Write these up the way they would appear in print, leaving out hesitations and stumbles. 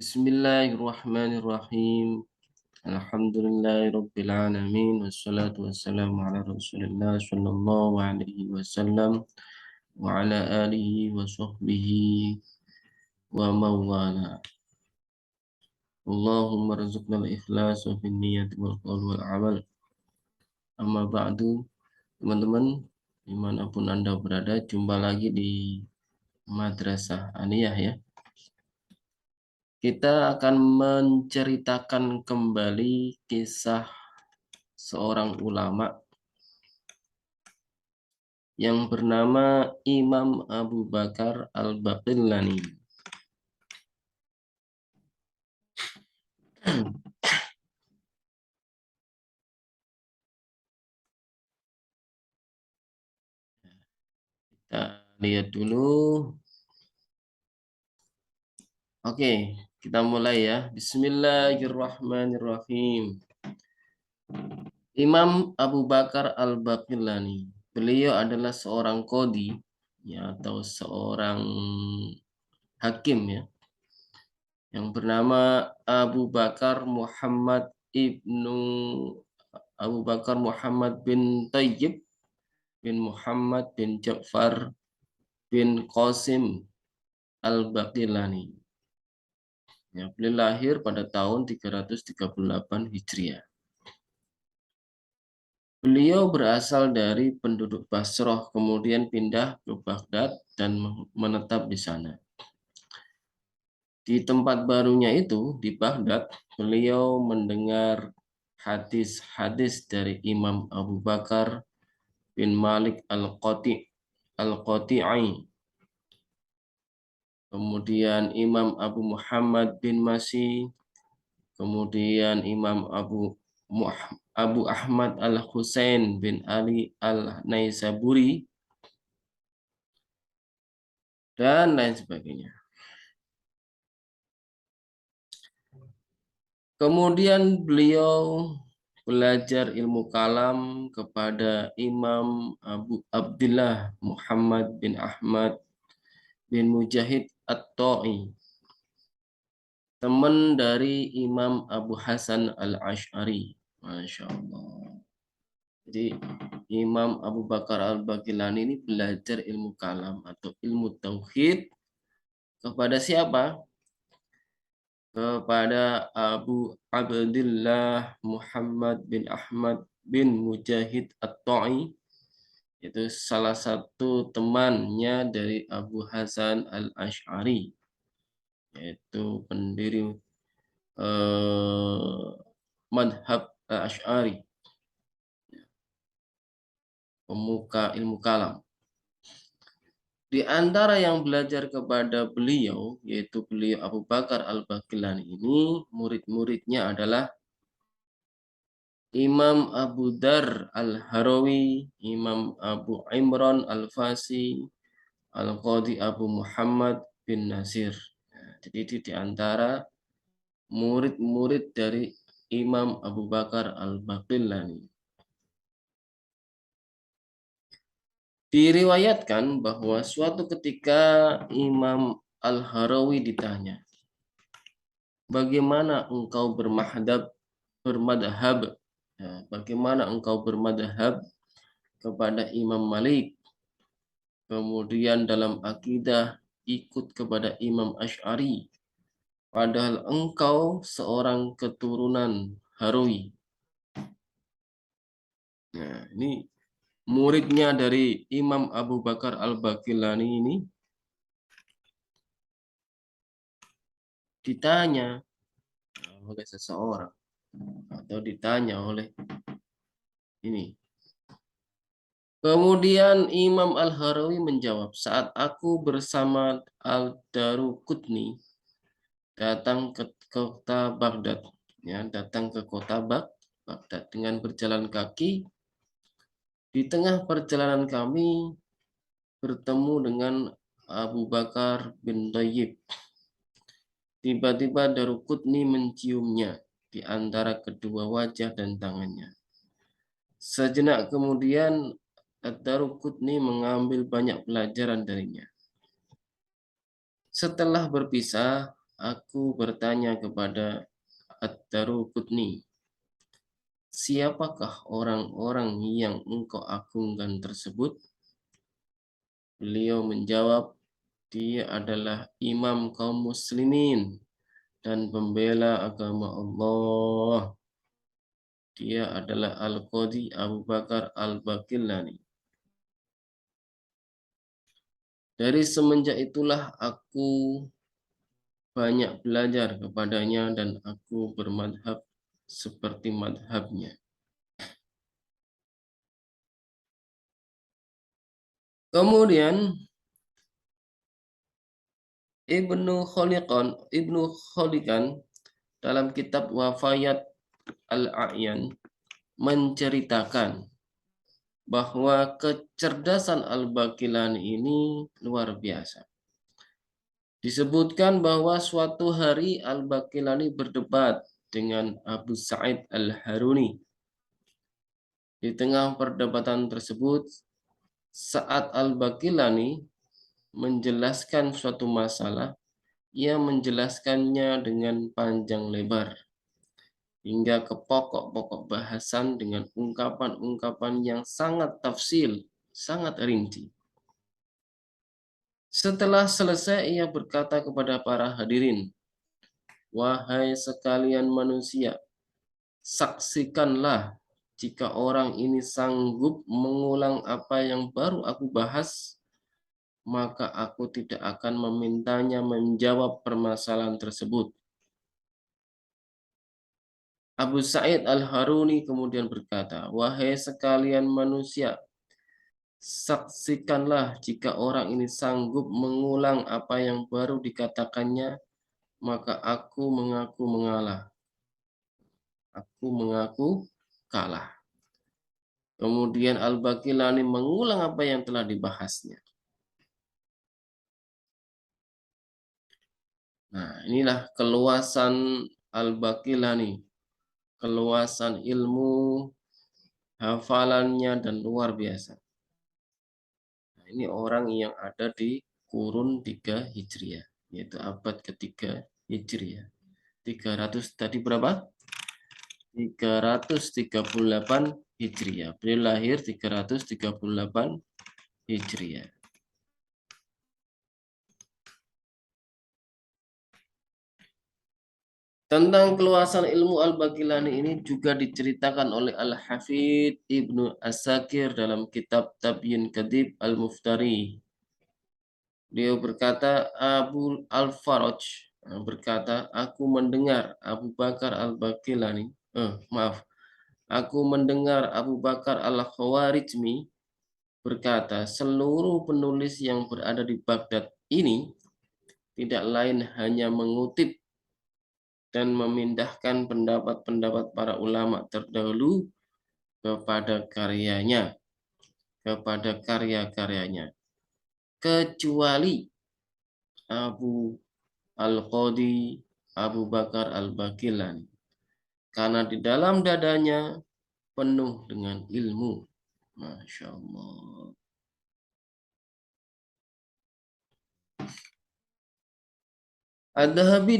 Bismillahirrahmanirrahim. Alhamdulillahirabbil alamin wassalatu wassalamu ala Rasulillah sallallahu alaihi wasallam wa ala alihi wa sahbihi wa mawala. Allahumma rzuqna al-ikhlas wa fin niyyati wal qawl wal amal. Amma ba'du, teman-teman, dimanapun Anda berada, jumpa lagi di Madrasah Aniyah ya. Kita akan menceritakan kembali kisah seorang ulama yang bernama Imam Abu Bakar Al-Baqillani. Kita lihat dulu. Oke, kita mulai ya. Bismillahirrahmanirrahim. Imam Abu Bakar Al-Baqillani. Beliau adalah seorang qadhi ya, atau seorang hakim ya, yang bernama Abu Bakar Muhammad bin Thayyib bin Muhammad bin Ja'far bin Qasim Al-Baqillani. Ya, beliau lahir pada tahun 338 Hijriah. Beliau berasal dari penduduk Basrah, kemudian pindah ke Baghdad dan menetap di sana. Di tempat barunya itu, di Baghdad, beliau mendengar hadis-hadis dari Imam Abu Bakar bin Malik Al-Qati'i, kemudian Imam Abu Muhammad bin Masih, kemudian Imam Abu Ahmad Al-Husain bin Ali Al-Naisaburi, dan lain sebagainya. Kemudian beliau belajar ilmu kalam kepada Imam Abu Abdullah Muhammad bin Ahmad bin Mujahid At-Ta'i, teman dari Imam Abu Hasan Al-Asy'ari. Masya Allah. Jadi Imam Abu Bakar Al-Baqillani ini belajar ilmu kalam atau ilmu tauhid kepada siapa? Kepada Abu Abdullah Muhammad bin Ahmad bin Mujahid At-Ta'i, itu salah satu temannya dari Abu Hasan Al-Asy'ari, yaitu pendiri madhab Al-Asy'ari, pemuka ilmu kalam. Di antara yang belajar kepada beliau, yaitu beliau Abu Bakar Al-Baqillani ini, murid-muridnya adalah Imam Abu Dar Al-Harawi, Imam Abu Imran Al-Fasi, Al-Qadhi Abu Muhammad bin Nasir. Jadi itu di antara murid-murid dari Imam Abu Bakar Al-Baqillani. Diriwayatkan bahwa suatu ketika Imam Al-Harawi ditanya, bagaimana engkau bermadhab? Bagaimana engkau bermadhab kepada Imam Malik, kemudian dalam akidah ikut kepada Imam Asy'ari, padahal engkau seorang keturunan Harawi. Nah, ini muridnya dari Imam Abu Bakar Al-Baqillani ini ditanya oleh seseorang, atau ditanya oleh ini. Kemudian Imam Al-Harawi menjawab, saat aku bersama Al-Daruqutni datang ke kota Baghdad, ya, datang ke kota Baghdad dengan berjalan kaki. Di tengah perjalanan kami bertemu dengan Abu Bakar bin Thayyib. Tiba-tiba Daruqutni menciumnya di antara kedua wajah dan tangannya. Sejenak kemudian Daruqutni mengambil banyak pelajaran darinya. Setelah berpisah, aku bertanya kepada Ad-Daruqutni, siapakah orang-orang yang engkau agungkan tersebut? Beliau menjawab, dia adalah imam kaum muslimin dan pembela agama Allah. Dia adalah Al-Qadhi Abu Bakar Al-Baqillani. Dari semenjak itulah aku banyak belajar kepadanya dan aku bermadhab seperti madhabnya. Kemudian Ibnu Khalikan dalam kitab Wafayat Al-A'yan menceritakan bahwa kecerdasan Al-Baqillani ini luar biasa. Disebutkan bahwa suatu hari Al-Baqillani berdebat dengan Abu Sa'id Al-Haruni. Di tengah perdebatan tersebut, saat Al-Baqillani menjelaskan suatu masalah, ia menjelaskannya dengan panjang lebar hingga ke pokok-pokok bahasan dengan ungkapan-ungkapan yang sangat tafsil, sangat rinci. Setelah selesai, ia berkata kepada para hadirin, wahai sekalian manusia, saksikanlah jika orang ini sanggup mengulang apa yang baru aku bahas, maka aku tidak akan memintanya menjawab permasalahan tersebut. Abu Sa'id Al-Haruni kemudian berkata, wahai sekalian manusia, saksikanlah jika orang ini sanggup mengulang apa yang baru dikatakannya, maka aku mengaku mengalah. Aku mengaku kalah. Kemudian Al-Baqillani mengulang apa yang telah dibahasnya. Nah, inilah keluasan Al-Baqillani. Keluasan ilmu, hafalannya, dan luar biasa. Nah, ini orang yang ada di kurun 3 Hijriah, yaitu abad ketiga Hijriah. 300 tadi berapa? 338 Hijriah. Beliau lahir 338 Hijriah. Tentang keluasan ilmu Al-Baqillani ini juga diceritakan oleh Al-Hafidh Ibnu Asakir dalam kitab Tabyin Kadib Al-Muftari. Dia berkata, Abu Al-Faraj berkata, aku mendengar Abu Bakar Al-Baqillani, aku mendengar Abu Bakar Al-Khawarizmi berkata, seluruh penulis yang berada di Baghdad ini tidak lain hanya mengutip dan memindahkan pendapat-pendapat para ulama terdahulu kepada karya-karyanya, kecuali Abu Al-Qadhi Abu Bakar Al-Baqillani, karena di dalam dadanya penuh dengan ilmu. Masya Allah. Ad-Dhahabi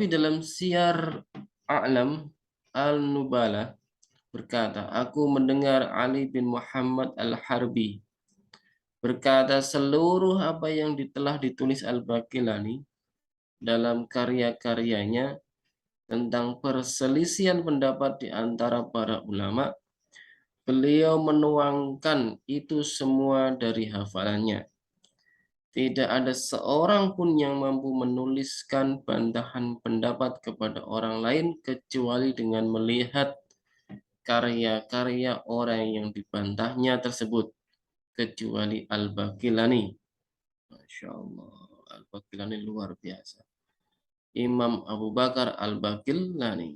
dalam Syiar A'lam Al-Nubala berkata, aku mendengar Ali bin Muhammad Al-Harbi berkata, seluruh apa yang telah ditulis Al-Baqillani dalam karya-karyanya tentang perselisihan pendapat di antara para ulama, beliau menuangkan itu semua dari hafalannya. Tidak ada seorang pun yang mampu menuliskan bantahan pendapat kepada orang lain kecuali dengan melihat karya-karya orang yang dibantahnya tersebut, kecuali Al-Baqillani. Masya Allah, Al-Baqillani luar biasa. Imam Abu Bakar Al-Baqillani.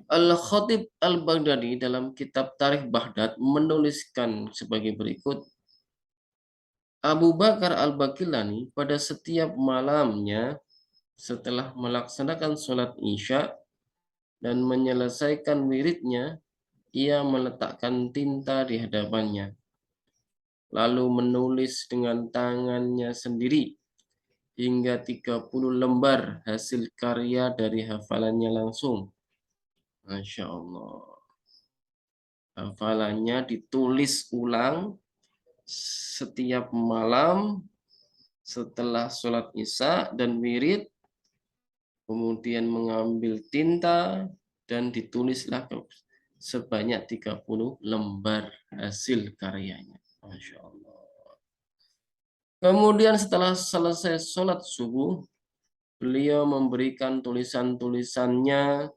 Al-Khatib Al-Baghdadi dalam kitab Tarikh Baghdad menuliskan sebagai berikut, Abu Bakar Al-Baqillani pada setiap malamnya setelah melaksanakan sholat Isya dan menyelesaikan wiridnya, ia meletakkan tinta di hadapannya, lalu menulis dengan tangannya sendiri hingga 30 lembar hasil karya dari hafalannya langsung. Masya Allah. Hafalannya ditulis ulang setiap malam setelah sholat isya dan wirid, kemudian mengambil tinta dan ditulislah sebanyak 30 lembar hasil karyanya. Masya Allah. Kemudian setelah selesai sholat subuh, beliau memberikan tulisan-tulisannya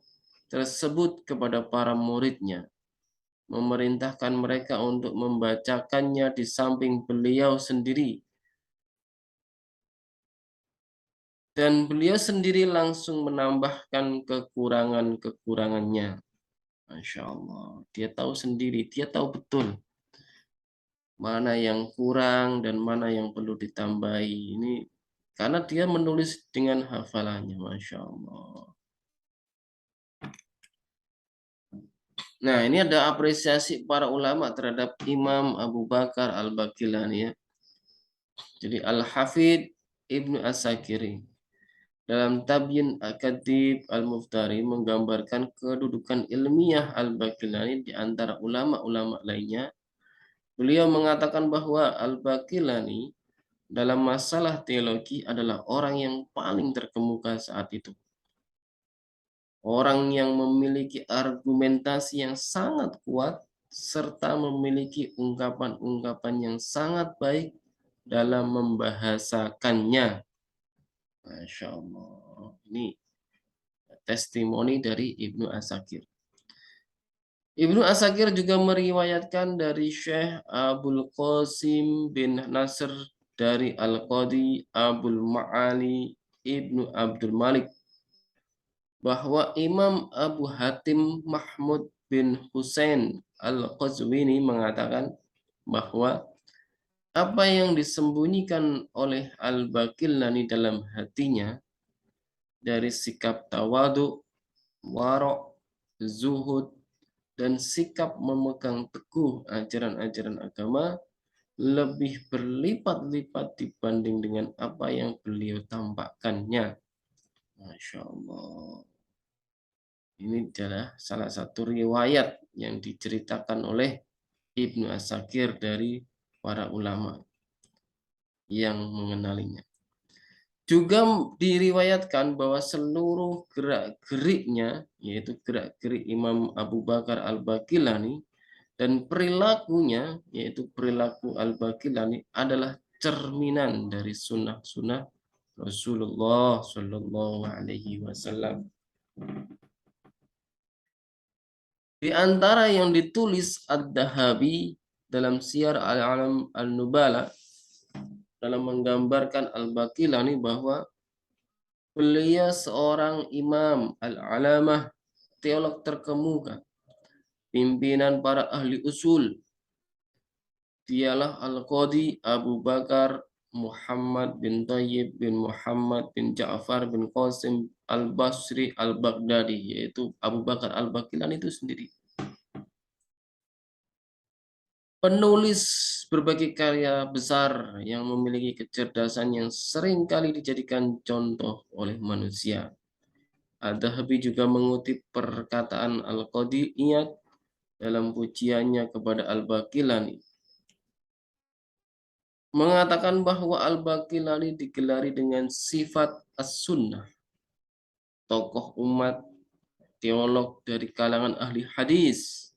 tersebut kepada para muridnya, memerintahkan mereka untuk membacakannya di samping beliau sendiri. Dan beliau sendiri langsung menambahkan kekurangan-kekurangannya. Masya Allah. Dia tahu sendiri, dia tahu betul mana yang kurang dan mana yang perlu ditambahi. Ini karena dia menulis dengan hafalannya. Masya Allah. Nah, ini ada apresiasi para ulama terhadap Imam Abu Bakar Al-Baqillani ya. Jadi Al-Hafidh Ibnu As-Sakiri dalam Tabyin Akadib Al-Muftari menggambarkan kedudukan ilmiah Al-Baqillani di antara ulama-ulama lainnya. Beliau mengatakan bahwa Al-Baqillani dalam masalah teologi adalah orang yang paling terkemuka saat itu. Orang yang memiliki argumentasi yang sangat kuat serta memiliki ungkapan-ungkapan yang sangat baik dalam membahasakannya. Masya Allah. Ini testimoni dari Ibnu Asakir. Ibnu Asakir juga meriwayatkan dari Syekh Abul Qasim bin Nasr dari Al-Qadi Abul Ma'ali Ibnu Abdul Malik bahwa Imam Abu Hatim Mahmud bin Husain Al-Qazwini mengatakan bahwa apa yang disembunyikan oleh Al-Baqillani dalam hatinya dari sikap tawadu, warok, zuhud, dan sikap memegang teguh ajaran-ajaran agama lebih berlipat-lipat dibanding dengan apa yang beliau tampakkannya. Masya Allah. Ini adalah salah satu riwayat yang diceritakan oleh Ibnu Asakir dari para ulama yang mengenalinya. Juga diriwayatkan bahwa seluruh gerak-geriknya, yaitu gerak-gerik Imam Abu Bakar Al-Baqillani, dan perilakunya, yaitu perilaku Al-Baqillani, adalah cerminan dari sunnah-sunnah Rasulullah Shallallahu Alaihi Wasallam. Di antara yang ditulis Ad-Dahabi dalam Syiar Al-Alam Al-Nubala dalam menggambarkan Al-Baqillani bahwa beliau seorang imam al-alamah, teolog terkemuka, pimpinan para ahli usul. Dialah Al-Qadi Abu Bakar Muhammad bin Thayyib bin Muhammad bin Ja'far bin Qasim Al-Basri Al-Baghdadi, yaitu Abu Bakar Al-Baqillani itu sendiri. Penulis berbagai karya besar yang memiliki kecerdasan yang sering kali dijadikan contoh oleh manusia. Ad-Dahabi juga mengutip perkataan Al-Qadi Iyad dalam pujiannya kepada Al-Baqillani, mengatakan bahwa Al-Baqillani digelari dengan sifat as-sunnah, tokoh umat, teolog dari kalangan ahli hadis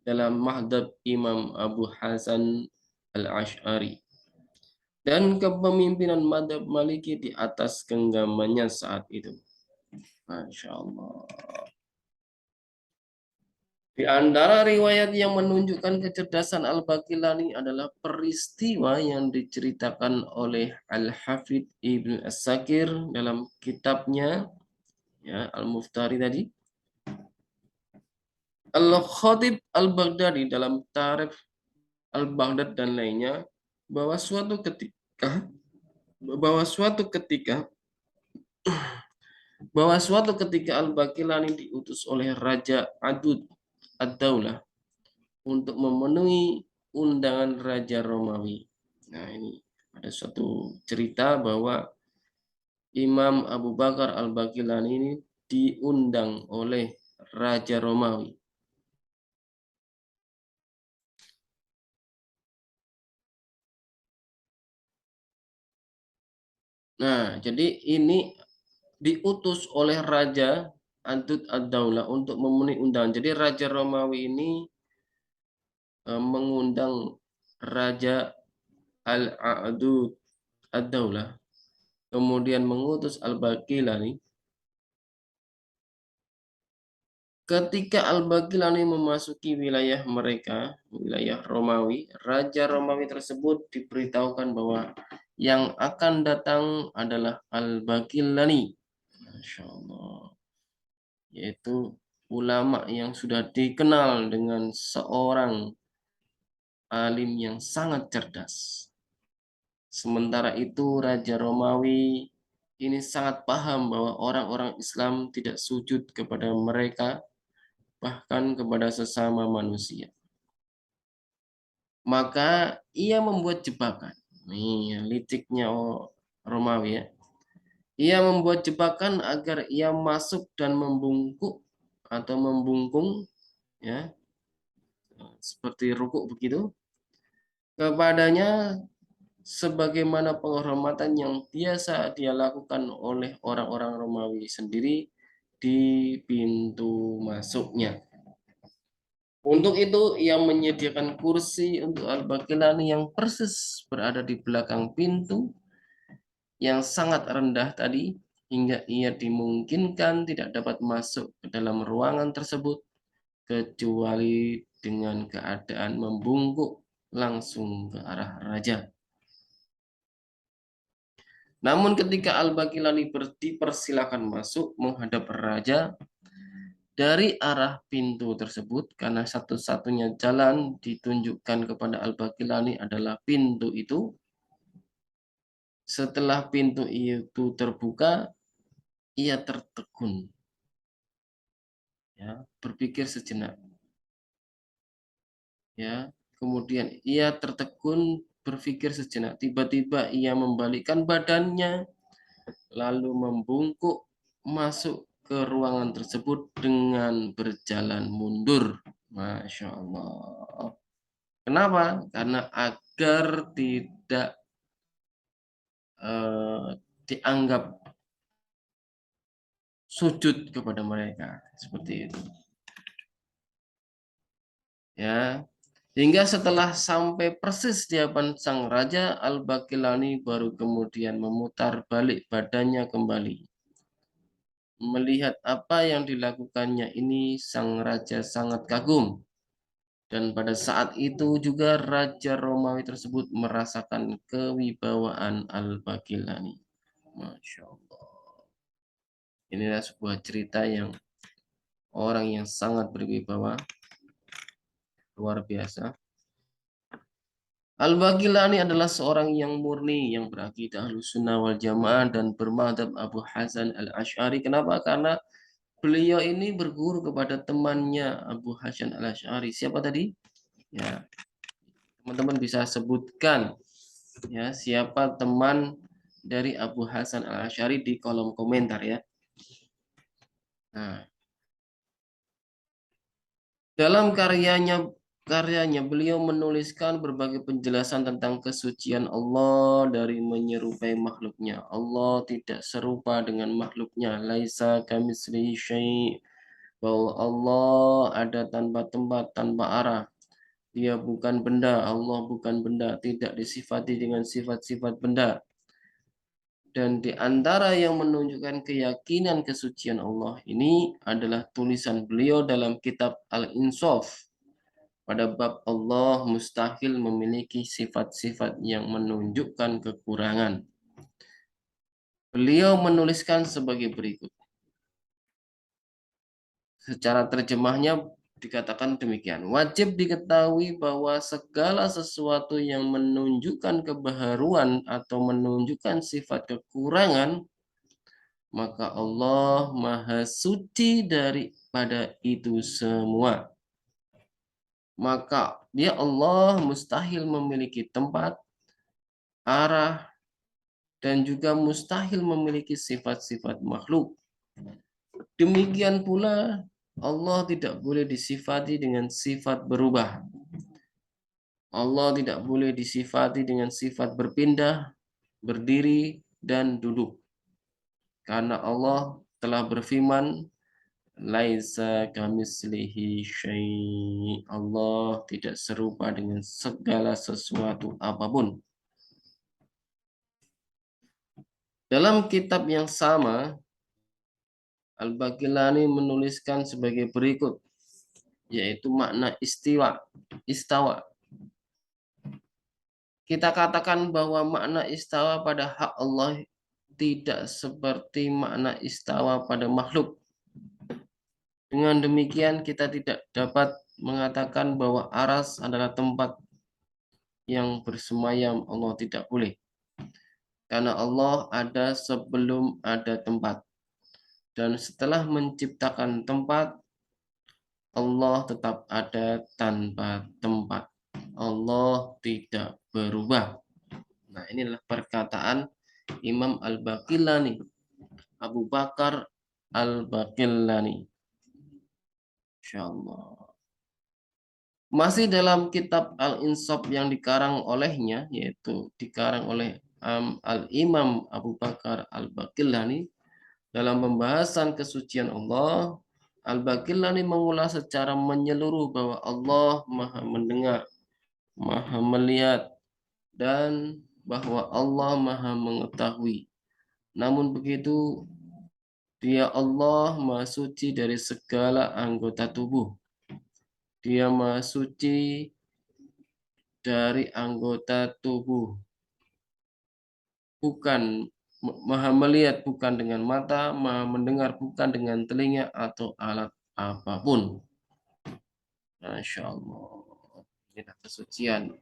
dalam Mahdhab Imam Abu Hasan Al-Ash'ari, dan kepemimpinan madhab Maliki di atas genggamannya saat itu. Masya Allah. Di antara riwayat yang menunjukkan kecerdasan Al-Baqillani adalah peristiwa yang diceritakan oleh Al-Hafidh Ibnu As-Sakir dalam kitabnya ya, Al-Muftari tadi. Al-Khatib Al-Baghdadi dalam Tarikh Al-Baghdad dan lainnya bahwa suatu ketika Al-Baqillani diutus oleh Raja Adud Ad-Daulah untuk memenuhi undangan Raja Romawi. Nah, ini ada suatu cerita bahwa Imam Abu Bakar Al-Baqillani ini diundang oleh Raja Romawi. Nah, jadi ini diutus oleh Raja Adud Ad-Daulah untuk memenuhi undangan. Jadi Raja Romawi ini mengundang Raja Al-Adud Ad-Daulah, kemudian mengutus Al-Baqillani. Ketika Al-Baqillani memasuki wilayah mereka, wilayah Romawi, Raja Romawi tersebut diberitahukan bahwa yang akan datang adalah Al-Baqillani. Masya Allah. Yaitu ulama yang sudah dikenal dengan seorang alim yang sangat cerdas. Sementara itu Raja Romawi ini sangat paham bahwa orang-orang Islam tidak sujud kepada mereka, bahkan kepada sesama manusia. Maka ia membuat jebakan. Nih, liciknya Romawi ya. Ia membuat jebakan agar ia masuk dan membungkuk atau membungkung ya, seperti rukuk begitu kepadanya sebagaimana penghormatan yang biasa dia lakukan oleh orang-orang Romawi sendiri di pintu masuknya. Untuk itu ia menyediakan kursi untuk Al-Baqillani yang persis berada di belakang pintu yang sangat rendah tadi, hingga ia dimungkinkan tidak dapat masuk ke dalam ruangan tersebut kecuali dengan keadaan membungkuk langsung ke arah raja. Namun ketika Al-Baqillani dipersilakan masuk menghadap raja dari arah pintu tersebut, karena satu-satunya jalan ditunjukkan kepada Al-Baqillani adalah pintu itu. Setelah pintu itu terbuka, ia tertegun, ya, berpikir sejenak, ya. Kemudian ia tertegun berpikir sejenak. Tiba-tiba ia membalikkan badannya, lalu membungkuk masuk ke ruangan tersebut dengan berjalan mundur. Masya Allah. Kenapa? Karena agar tidak dianggap sujud kepada mereka, seperti itu. Ya, hingga setelah sampai persis di hadapan sang raja, Al-Baqillani baru kemudian memutar balik badannya kembali. Melihat apa yang dilakukannya ini, sang raja sangat kagum. Dan pada saat itu juga Raja Romawi tersebut merasakan kewibawaan Al-Baqillani. Masya Allah. Inilah sebuah cerita yang orang yang sangat berwibawa, luar biasa. Al-Baqillani adalah seorang yang murni, yang berakidah Ahlussunnah wal Jamaah dan bermadhab Abu Hasan Al-Asy'ari. Kenapa? Karena beliau ini berguru kepada temannya Abu Hasan Al-Asy'ari. Siapa tadi? Ya, teman-teman bisa sebutkan ya siapa teman dari Abu Hasan Al-Asy'ari di kolom komentar ya. Nah, dalam karyanya beliau menuliskan berbagai penjelasan tentang kesucian Allah dari menyerupai makhluknya. Allah tidak serupa dengan makhluknya. Laisa kamitslihi syai'. Bahwa Allah ada tanpa tempat, tanpa arah. Dia bukan benda, Allah bukan benda, tidak disifati dengan sifat-sifat benda. Dan di antara yang menunjukkan keyakinan kesucian Allah ini adalah tulisan beliau dalam kitab Al-Insaf. Pada bab Allah mustahil memiliki sifat-sifat yang menunjukkan kekurangan. Beliau menuliskan sebagai berikut. Secara terjemahnya dikatakan demikian. Wajib diketahui bahwa segala sesuatu yang menunjukkan kebaharuan atau menunjukkan sifat kekurangan, maka Allah Maha Suci daripada itu semua. Maka dia Allah mustahil memiliki tempat, arah, dan juga mustahil memiliki sifat-sifat makhluk. Demikian pula Allah tidak boleh disifati dengan sifat berubah. Allah tidak boleh disifati dengan sifat berpindah, berdiri, dan duduk. Karena Allah telah berfirman, Laisa kamitslihi syai'. Allah tidak serupa dengan segala sesuatu apapun. Dalam kitab yang sama, Al-Baqillani menuliskan sebagai berikut, yaitu makna istawa. Kita katakan bahwa makna istawa pada hak Allah tidak seperti makna istawa pada makhluk. Dengan demikian kita tidak dapat mengatakan bahwa aras adalah tempat yang bersemayam. Allah tidak boleh. Karena Allah ada sebelum ada tempat. Dan setelah menciptakan tempat, Allah tetap ada tanpa tempat. Allah tidak berubah. Nah, inilah perkataan Imam Al-Baqillani, Abu Bakar Al-Baqillani. Insyaallah. Masih dalam kitab Al-Insaf yang dikarang olehnya, yaitu dikarang oleh Al-Imam Abu Bakar Al-Baqillani, dalam pembahasan kesucian Allah, Al-Baqillani mengulas secara menyeluruh bahwa Allah Maha mendengar, Maha melihat, dan bahwa Allah Maha mengetahui. Namun begitu, Dia Allah Maha suci dari segala anggota tubuh. Dia Maha suci dari anggota tubuh. Bukan Maha melihat bukan dengan mata, Maha mendengar bukan dengan telinga atau alat apapun. Masya Allah. Inilah kesucian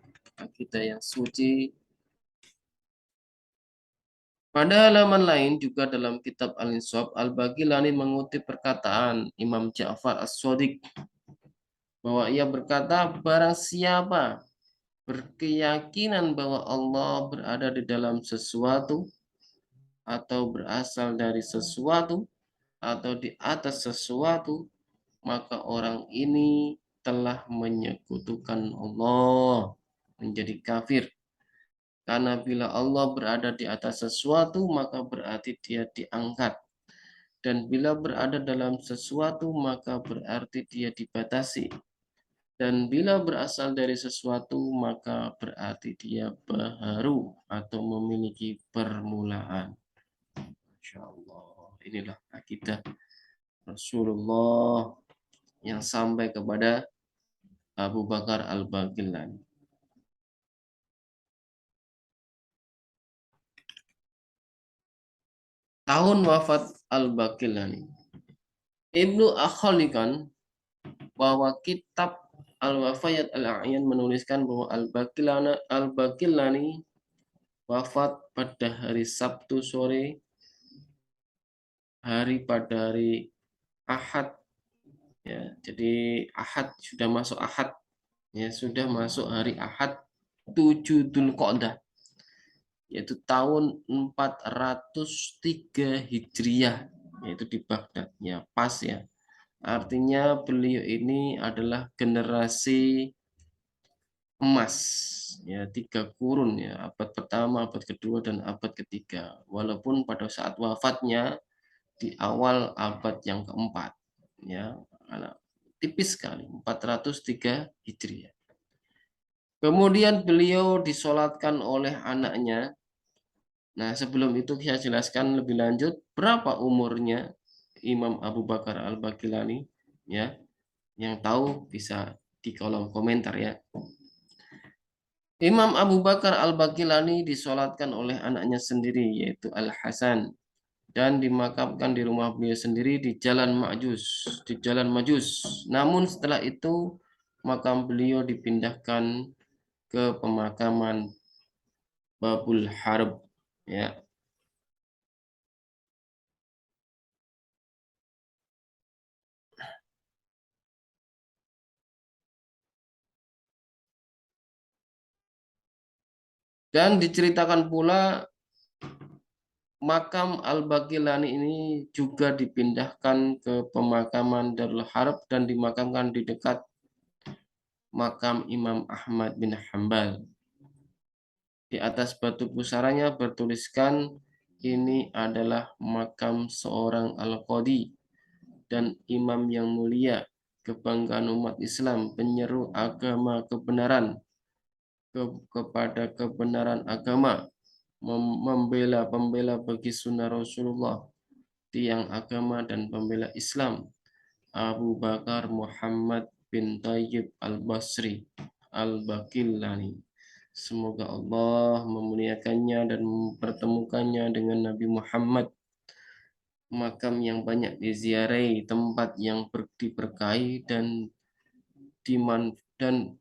kita yang suci. Pada halaman lain juga dalam kitab Al-Insaf, Al-Baqillani mengutip perkataan Imam Ja'far As-Shadiq bahwa ia berkata, barang siapa berkeyakinan bahwa Allah berada di dalam sesuatu atau berasal dari sesuatu atau di atas sesuatu, maka orang ini telah menyekutukan Allah, menjadi kafir. Karena bila Allah berada di atas sesuatu, maka berarti dia diangkat. Dan bila berada dalam sesuatu, maka berarti dia dibatasi. Dan bila berasal dari sesuatu, maka berarti dia baharu atau memiliki permulaan. Masya Allah. Inilah akidah Rasulullah yang sampai kepada Abu Bakar Al-Baqillani. Tahun wafat Al-Baqillani. Ibnu Akhalikan bahwa kitab Al-Wafayat Al-A'yan menuliskan bahwa Al-Baqillani wafat pada hari Sabtu sore, pada hari Ahad, ya. Jadi Ahad sudah masuk Ahad, ya, sudah masuk hari Ahad 7 Dzulqa'dah, yaitu tahun 403 Hijriah, yaitu di Baghdad, ya, pas ya. Artinya beliau ini adalah generasi emas, ya, 3 kurun, ya, abad pertama, abad kedua, dan abad ketiga. Walaupun pada saat wafatnya di awal abad yang keempat, ya, tipis sekali, 403 Hijriah. Kemudian beliau disolatkan oleh anaknya. Nah, sebelum itu saya jelaskan lebih lanjut berapa umurnya Imam Abu Bakar Al-Baqillani, ya. Yang tahu bisa di kolom komentar, ya. Imam Abu Bakar Al-Baqillani disolatkan oleh anaknya sendiri, yaitu Al-Hasan, dan dimakamkan di rumah beliau sendiri di Jalan Majus. Namun setelah itu makam beliau dipindahkan ke pemakaman Babul Harb, ya. Dan diceritakan pula Makam Al-Baqilani ini juga dipindahkan ke pemakaman Darul Harb dan dimakamkan di dekat makam Imam Ahmad bin Hambal. Di atas batu pusaranya bertuliskan ini adalah makam seorang Al-Qadi dan imam yang mulia, kebanggaan umat Islam, penyeru agama kebenaran kepada kebenaran agama, membela pembela bagi sunnah Rasulullah, tiang agama dan pembela Islam, Abu Bakar Muhammad bin Tayyib Al-Basri Al-Baqillani. Semoga Allah memuliakannya dan mempertemukannya dengan Nabi Muhammad, makam yang banyak diziarahi, tempat yang diberkahi dan dan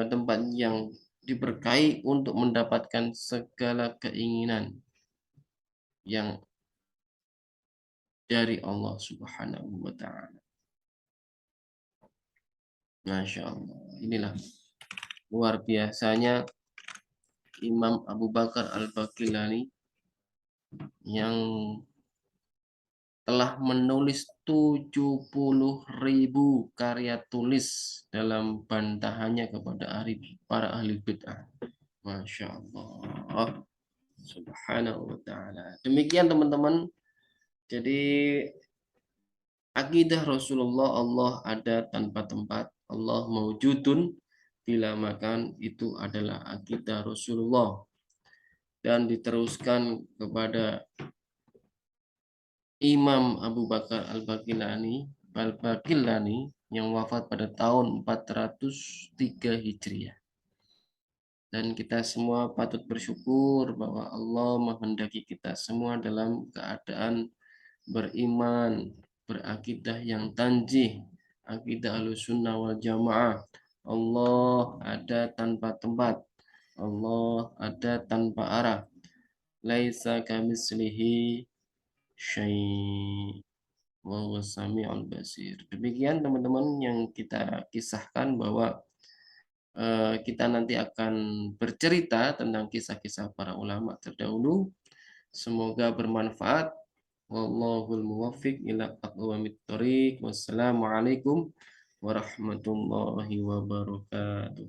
tempat yang diberkahi untuk mendapatkan segala keinginan yang dari Allah Subhanahu wa taala. Masya Allah. Inilah luar biasanya Imam Abu Bakar Al-Baqillani yang telah menulis 70.000 karya tulis dalam bantahannya kepada para ahli bid'ah. Masya Allah. Subhanahu wa ta'ala. Demikian teman-teman. Jadi akidah Rasulullah, Allah ada tanpa tempat. Allah mawjudun bila makan, itu adalah akidah Rasulullah. Dan diteruskan kepada Imam Abu Bakar Al-Baqillani yang wafat pada tahun 403 Hijriah. Dan kita semua patut bersyukur bahwa Allah menghendaki kita semua dalam keadaan beriman, berakidah yang tanjih, akidah Ahlussunnah wal Jamaah. Allah ada tanpa tempat, Allah ada tanpa arah. Laisa kamislihi syai' wa huwas samiul basir. Demikian teman-teman yang kita kisahkan bahwa kita nanti akan bercerita tentang kisah-kisah para ulama terdahulu. Semoga bermanfaat. Wallahul muwaffiq ila aqwamit thoriq. Wassalamualaikum warahmatullahi wabarakatuh.